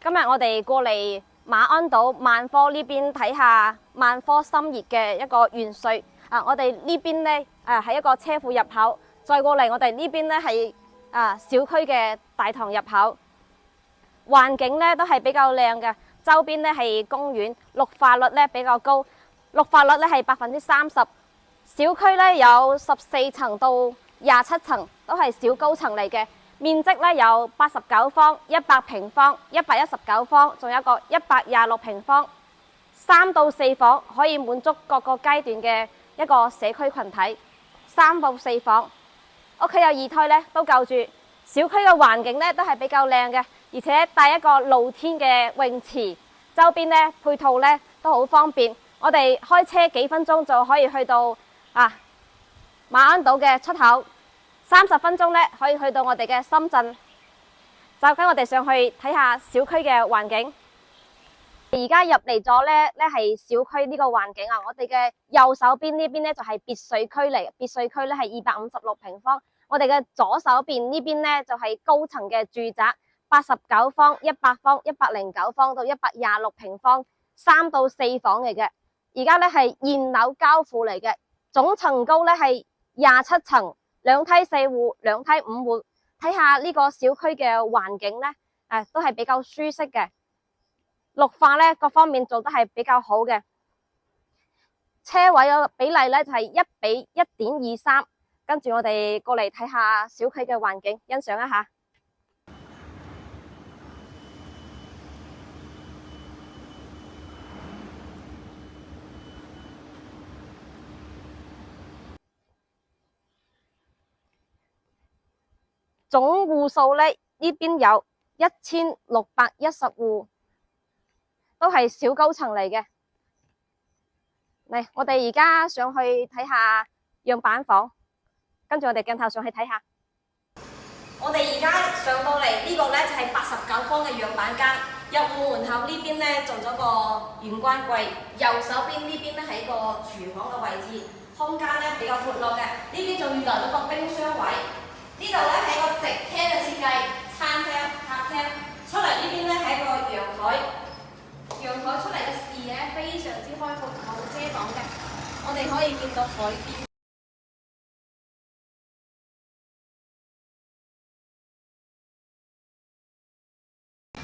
今日我哋過嚟馬鞍島萬科呢邊睇下萬科心熱嘅一個元帥。我哋呢邊呢係一個車庫入口，再過嚟我哋呢邊呢係小區嘅大堂入口。環境呢都係比較靚嘅，周邊呢係公園，綠化率呢比較高，綠化率呢係30%。小區呢有14層到27層，都係小高層嚟嘅。面積呢有89方、100平方、119方，仲有一個126平方，3到4房可以滿足各個階段嘅一個社區群體。3到4房，屋企有2胎呢都夠住。小區嘅環境呢都係比較靚嘅，而且帶一個露天嘅泳池，周邊呢配套呢都好方便。我哋開車幾分鐘就可以去到馬鞍島嘅出口。30分鐘呢可以去到我哋嘅深圳，就跟我哋上去睇下小區嘅環境。而家入嚟咗呢係小區呢個環境啊！我哋嘅右手邊呢邊呢就係別墅區嚟，別墅區呢係256平方。我哋嘅左手邊呢邊呢就係高層嘅住宅，89方、100方、109方到126平方，3到4房嚟嘅。而家呢係現樓交付嚟嘅，總層高呢係27層。2梯4戶、2梯5戶，睇下呢個小區嘅環境呢，都係比較舒適嘅，綠化呢各方面做得係比較好嘅，車位嘅比例呢就係1比1.23，跟住我哋過嚟睇下小區嘅環境，欣賞一下。總戶數呢邊有1610戶，都係小高層嚟嘅。嚟，我哋而家上去睇下樣板房，跟住我哋鏡頭上去睇下。我哋而家上到嚟呢個呢就係89方嘅樣板間，入戶門口呢邊呢做咗個玄關櫃，右手邊呢邊呢係一個廚房嘅位置，空間呢比較闊落嘅。呢邊仲預留咗個冰箱位。呢度呢係一個直廳嘅設計，餐廳、客廳，出嚟呢邊呢係一個陽台，陽台出嚟嘅視野非常之開闊，冇遮擋嘅，我哋可以見到海邊。89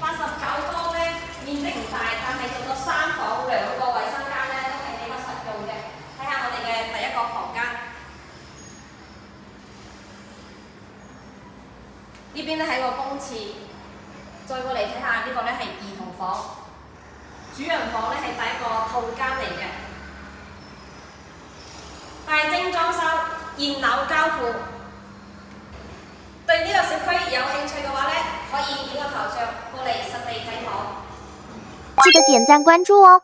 方呢面積唔大，但係做咗3房2個衛生間呢都係比較實用嘅。睇下我哋嘅第一個房間。呢邊咧係個公廁，再過嚟睇下呢個咧係兒童房，主人房咧係第一個套間嚟嘅，大精裝修，現樓交付。對呢個小區有興趣嘅話咧，可以點個頭像過嚟實地睇房。記得點讚關注哦。